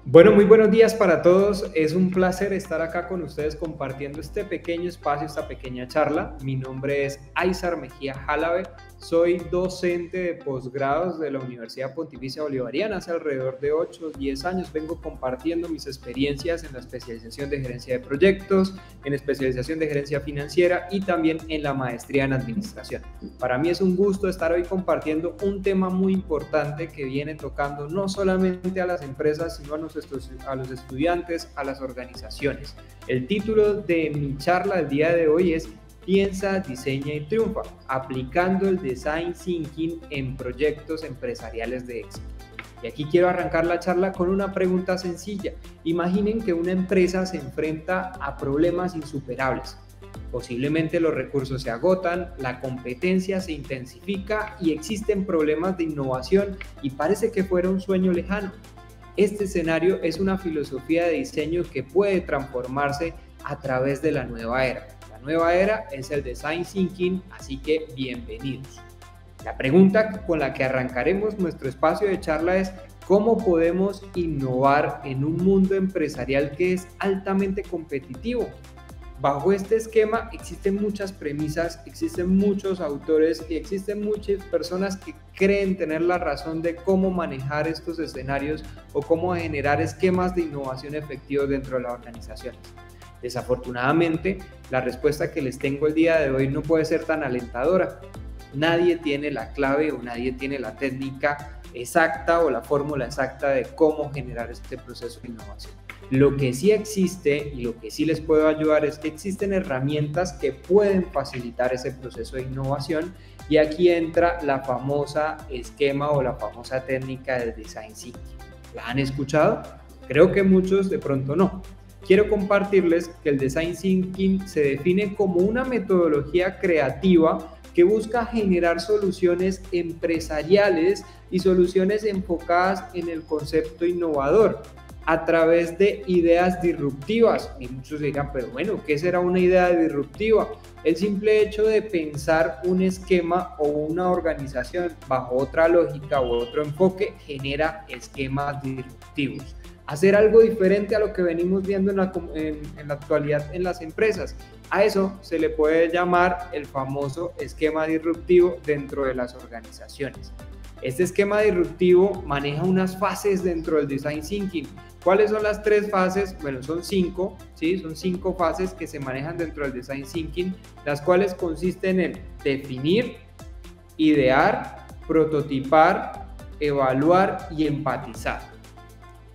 Bueno, muy buenos días para todos. Es un placer estar acá con ustedes compartiendo este pequeño espacio, esta pequeña charla. Mi nombre es Aizar Mejía Jalabe. Soy docente de posgrados de la Universidad Pontificia Bolivariana. Hace alrededor de 8 o 10 años vengo compartiendo mis experiencias en la especialización de gerencia de proyectos, en especialización de gerencia financiera y también en la maestría en administración. Para mí es un gusto estar hoy compartiendo un tema muy importante que viene tocando no solamente a las empresas, sino a los estudiantes, a las organizaciones. El título de mi charla del día de hoy es Piensa, diseña y triunfa, aplicando el Design Thinking en proyectos empresariales de éxito. Y aquí quiero arrancar la charla con una pregunta sencilla. Imaginen que una empresa se enfrenta a problemas insuperables. Posiblemente los recursos se agotan, la competencia se intensifica y existen problemas de innovación y parece que fuera un sueño lejano. Este escenario es una filosofía de diseño que puede transformarse a través de la nueva era. La nueva era es el Design Thinking, así que bienvenidos. La pregunta con la que arrancaremos nuestro espacio de charla es ¿cómo podemos innovar en un mundo empresarial que es altamente competitivo? Bajo este esquema existen muchas premisas, existen muchos autores y existen muchas personas que creen tener la razón de cómo manejar estos escenarios o cómo generar esquemas de innovación efectivos dentro de las organizaciones. Desafortunadamente, la respuesta que les tengo el día de hoy no puede ser tan alentadora. Nadie tiene la clave o nadie tiene la técnica exacta o la fórmula exacta de cómo generar este proceso de innovación. Lo que sí existe y lo que sí les puedo ayudar es que existen herramientas que pueden facilitar ese proceso de innovación y aquí entra la famosa esquema o la famosa técnica del Design Thinking. ¿La han escuchado? Creo que muchos de pronto no. Quiero compartirles que el Design Thinking se define como una metodología creativa que busca generar soluciones empresariales y soluciones enfocadas en el concepto innovador a través de ideas disruptivas. Y muchos dirán, pero bueno, ¿qué será una idea disruptiva? El simple hecho de pensar un esquema o una organización bajo otra lógica o otro enfoque genera esquemas disruptivos. Hacer algo diferente a lo que venimos viendo en la actualidad en las empresas. A eso se le puede llamar el famoso esquema disruptivo dentro de las organizaciones. Este esquema disruptivo maneja unas fases dentro del Design Thinking. ¿Cuáles son las tres fases? Bueno, son cinco, ¿sí? Son 5 fases que se manejan dentro del Design Thinking, las cuales consisten en definir, idear, prototipar, evaluar y empatizar.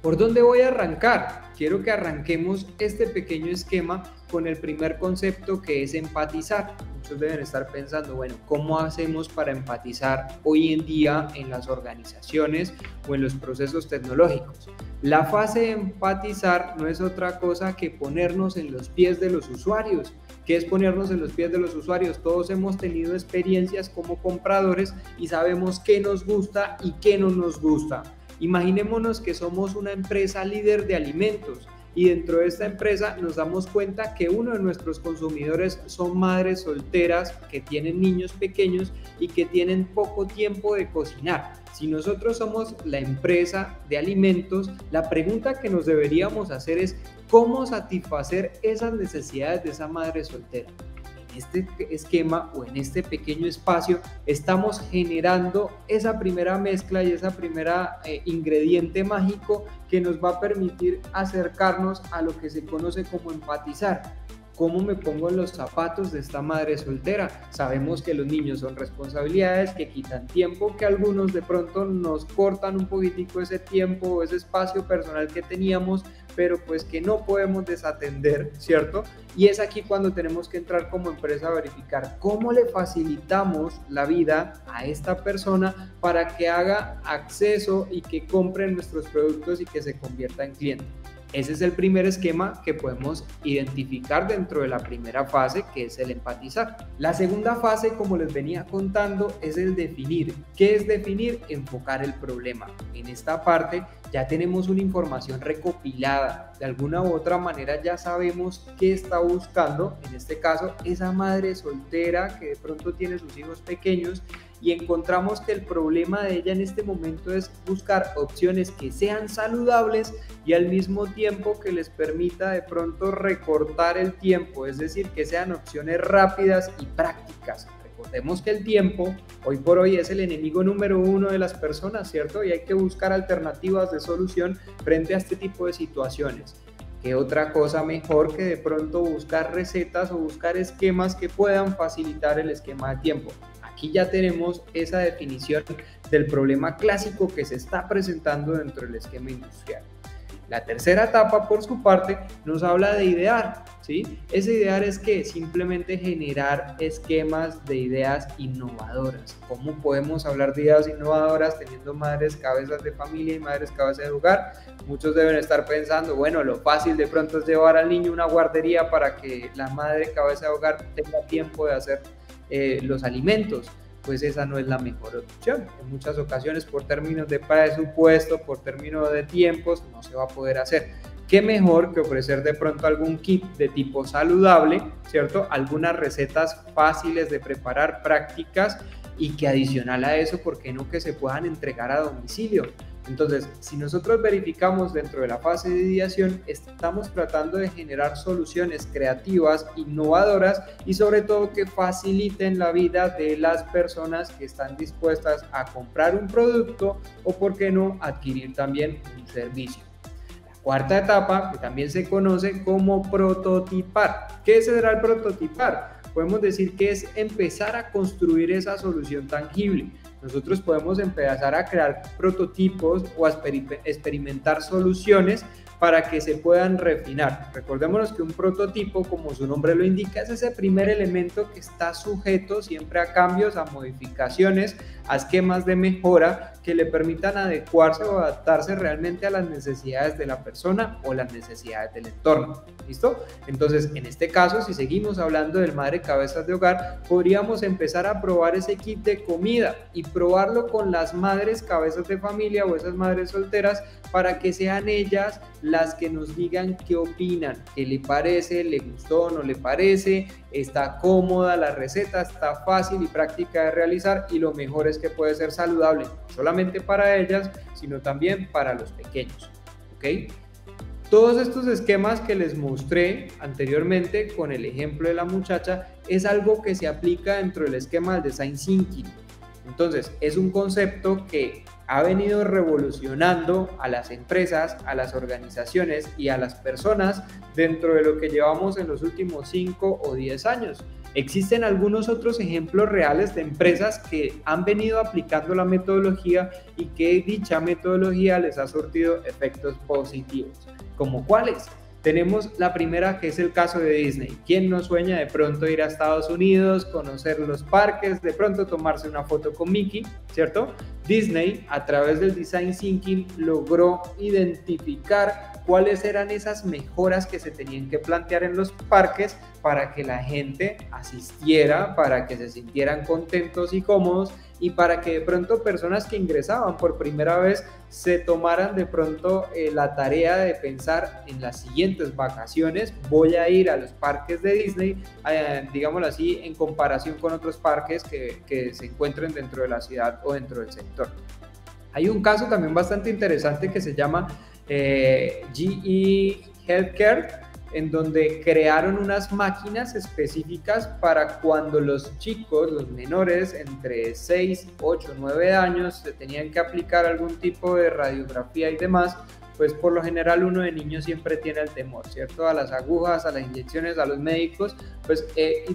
¿Por dónde voy a arrancar? Quiero que arranquemos este pequeño esquema con el primer concepto, que es empatizar. Muchos deben estar pensando, bueno, ¿cómo hacemos para empatizar hoy en día en las organizaciones o en los procesos tecnológicos? La fase de empatizar no es otra cosa que ponernos en los pies de los usuarios. ¿Qué es ponernos en los pies de los usuarios? Todos hemos tenido experiencias como compradores y sabemos qué nos gusta y qué no nos gusta. Imaginémonos que somos una empresa líder de alimentos y dentro de esta empresa nos damos cuenta que uno de nuestros consumidores son madres solteras que tienen niños pequeños y que tienen poco tiempo de cocinar. Si nosotros somos la empresa de alimentos, la pregunta que nos deberíamos hacer es ¿cómo satisfacer esas necesidades de esa madre soltera? Este esquema o en este pequeño espacio estamos generando esa primera mezcla y esa primera ingrediente mágico que nos va a permitir acercarnos a lo que se conoce como empatizar. ¿Cómo me pongo en los zapatos de esta madre soltera? Sabemos que los niños son responsabilidades, que quitan tiempo, que algunos de pronto nos cortan un poquitico ese tiempo o ese espacio personal que teníamos, pero pues que no podemos desatender, ¿cierto? Y es aquí cuando tenemos que entrar como empresa a verificar cómo le facilitamos la vida a esta persona para que haga acceso y que compre nuestros productos y que se convierta en cliente. Ese es el primer esquema que podemos identificar dentro de la primera fase, que es el empatizar. La segunda fase, como les venía contando, es el definir. ¿Qué es definir? Enfocar el problema. En esta parte ya tenemos una información recopilada. De alguna u otra manera ya sabemos qué está buscando, en este caso, esa madre soltera que de pronto tiene sus hijos pequeños y encontramos que el problema de ella en este momento es buscar opciones que sean saludables y al mismo tiempo que les permita de pronto recortar el tiempo, es decir, que sean opciones rápidas y prácticas. Recordemos que el tiempo hoy por hoy es el enemigo número uno de las personas, ¿cierto? Y hay que buscar alternativas de solución frente a este tipo de situaciones. ¿Qué otra cosa mejor que de pronto buscar recetas o buscar esquemas que puedan facilitar el esquema de tiempo? Aquí ya tenemos esa definición del problema clásico que se está presentando dentro del esquema industrial. La tercera etapa, por su parte, nos habla de idear, ¿sí? Ese idear es que simplemente generar esquemas de ideas innovadoras. ¿Cómo podemos hablar de ideas innovadoras teniendo madres cabezas de familia y madres cabezas de hogar? Muchos deben estar pensando, bueno, lo fácil de pronto es llevar al niño a una guardería para que la madre cabeza de hogar tenga tiempo de hacer los alimentos. Pues esa no es la mejor opción. En muchas ocasiones por términos de presupuesto, por términos de tiempos, no se va a poder hacer. ¿Qué mejor que ofrecer de pronto algún kit de tipo saludable, ¿cierto? Algunas recetas fáciles de preparar, prácticas y que adicional a eso, ¿por qué no que se puedan entregar a domicilio? Entonces, si nosotros verificamos dentro de la fase de ideación, estamos tratando de generar soluciones creativas, innovadoras y sobre todo que faciliten la vida de las personas que están dispuestas a comprar un producto o, por qué no, adquirir también un servicio. La cuarta etapa, que también se conoce como prototipar. ¿Qué será el prototipar? Podemos decir que es empezar a construir esa solución tangible. Nosotros podemos empezar a crear prototipos o a experimentar soluciones para que se puedan refinar. Recordémonos que un prototipo, como su nombre lo indica, es ese primer elemento que está sujeto siempre a cambios, a modificaciones, a esquemas de mejora que le permitan adecuarse o adaptarse realmente a las necesidades de la persona o las necesidades del entorno. ¿Listo? Entonces, en este caso, si seguimos hablando del madre cabezas de hogar, podríamos empezar a probar ese kit de comida y probarlo con las madres cabezas de familia o esas madres solteras para que sean ellas las que nos digan qué opinan, qué le parece, le gustó, no le parece, está cómoda la receta, está fácil y práctica de realizar y lo mejor es que puede ser saludable, no solamente para ellas, sino también para los pequeños, ¿ok? Todos estos esquemas que les mostré anteriormente con el ejemplo de la muchacha es algo que se aplica dentro del esquema del Design Thinking. Entonces, es un concepto que ha venido revolucionando a las empresas, a las organizaciones y a las personas dentro de lo que llevamos en los últimos 5 o 10 años. Existen algunos otros ejemplos reales de empresas que han venido aplicando la metodología y que dicha metodología les ha surtido efectos positivos. ¿Como cuáles? Tenemos la primera, que es el caso de Disney. ¿Quién no sueña de pronto ir a Estados Unidos, conocer los parques, de pronto tomarse una foto con Mickey, ¿cierto? Disney, a través del Design Thinking, logró identificar cuáles eran esas mejoras que se tenían que plantear en los parques para que la gente asistiera, para que se sintieran contentos y cómodos y para que de pronto personas que ingresaban por primera vez se tomaran de pronto la tarea de pensar en las siguientes vacaciones, voy a ir a los parques de Disney, digámoslo así, en comparación con otros parques que se encuentren dentro de la ciudad o dentro del sector. Hay un caso también bastante interesante que se llama GE Healthcare, en donde crearon unas máquinas específicas para cuando los chicos, los menores entre 6, 8, 9 años se tenían que aplicar algún tipo de radiografía y demás, pues por lo general uno de niño siempre tiene el temor, ¿cierto? A las agujas, a las inyecciones, a los médicos, pues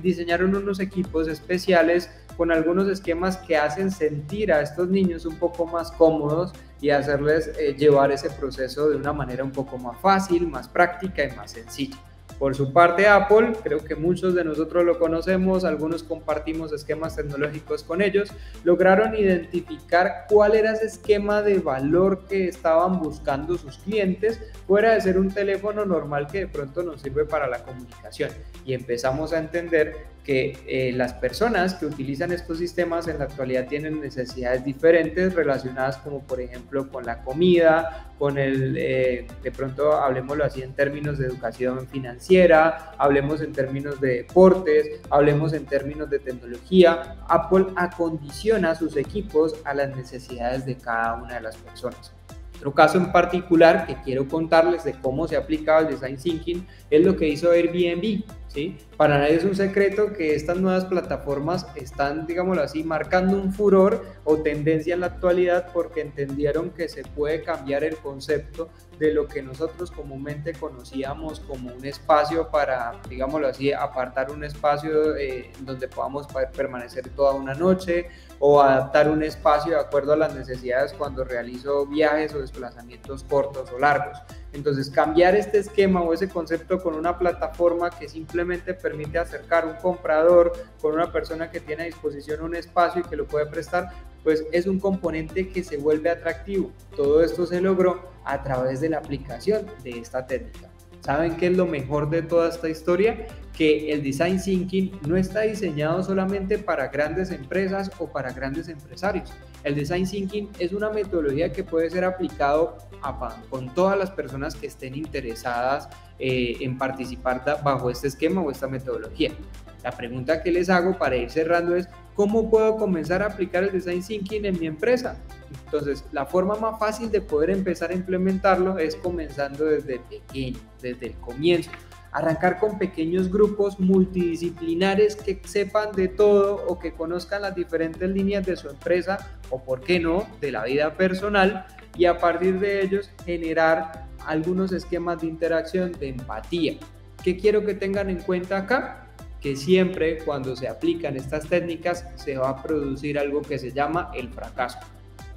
diseñaron unos equipos especiales con algunos esquemas que hacen sentir a estos niños un poco más cómodos y hacerles llevar ese proceso de una manera un poco más fácil, más práctica y más sencilla. Por su parte, Apple, creo que muchos de nosotros lo conocemos, algunos compartimos esquemas tecnológicos con ellos, lograron identificar cuál era ese esquema de valor que estaban buscando sus clientes, fuera de ser un teléfono normal que de pronto nos sirve para la comunicación. Y empezamos a entender que las personas que utilizan estos sistemas en la actualidad tienen necesidades diferentes relacionadas como por ejemplo con la comida, con de pronto hablemoslo así en términos de educación financiera, hablemos en términos de deportes, hablemos en términos de tecnología. Apple acondiciona sus equipos a las necesidades de cada una de las personas. Otro caso en particular que quiero contarles de cómo se ha aplicado el Design Thinking es lo que hizo Airbnb, ¿sí? Para nadie es un secreto que estas nuevas plataformas están, digámoslo así, marcando un furor o tendencia en la actualidad porque entendieron que se puede cambiar el concepto de lo que nosotros comúnmente conocíamos como un espacio para, digámoslo así, apartar un espacio donde podamos permanecer toda una noche o adaptar un espacio de acuerdo a las necesidades cuando realizo viajes o desplazamientos cortos o largos. Entonces, cambiar este esquema o ese concepto con una plataforma que simplemente permite acercar un comprador con una persona que tiene a disposición un espacio y que lo puede prestar, pues es un componente que se vuelve atractivo. Todo esto se logró a través de la aplicación de esta técnica. ¿Saben qué es lo mejor de toda esta historia? Que el Design Thinking no está diseñado solamente para grandes empresas o para grandes empresarios. El Design Thinking es una metodología que puede ser aplicado con todas las personas que estén interesadas en participar bajo este esquema o esta metodología. La pregunta que les hago para ir cerrando es: ¿cómo puedo comenzar a aplicar el Design Thinking en mi empresa? Entonces, la forma más fácil de poder empezar a implementarlo es comenzando desde pequeño, desde el comienzo. Arrancar con pequeños grupos multidisciplinares que sepan de todo o que conozcan las diferentes líneas de su empresa o, por qué no, de la vida personal, y a partir de ellos generar algunos esquemas de interacción, de empatía. ¿Qué quiero que tengan en cuenta acá? Que siempre cuando se aplican estas técnicas se va a producir algo que se llama el fracaso.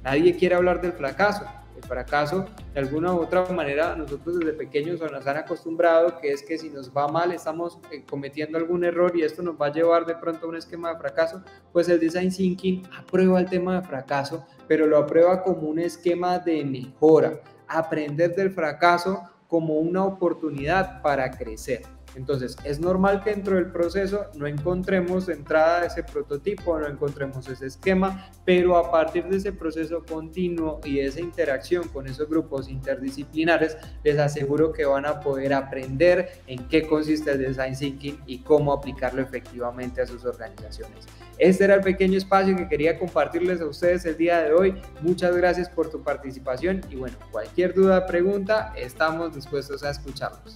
Nadie quiere hablar del fracaso. El fracaso, de alguna u otra manera, nosotros desde pequeños nos han acostumbrado que es que si nos va mal estamos cometiendo algún error y esto nos va a llevar de pronto a un esquema de fracaso. Pues el Design Thinking aprueba el tema de fracaso, pero lo aprueba como un esquema de mejora, aprender del fracaso como una oportunidad para crecer. Entonces, es normal que dentro del proceso no encontremos de entrada ese prototipo, no encontremos ese esquema, pero a partir de ese proceso continuo y de esa interacción con esos grupos interdisciplinares, les aseguro que van a poder aprender en qué consiste el Design Thinking y cómo aplicarlo efectivamente a sus organizaciones. Este era el pequeño espacio que quería compartirles a ustedes el día de hoy. Muchas gracias por tu participación y bueno, cualquier duda o pregunta, estamos dispuestos a escucharlos.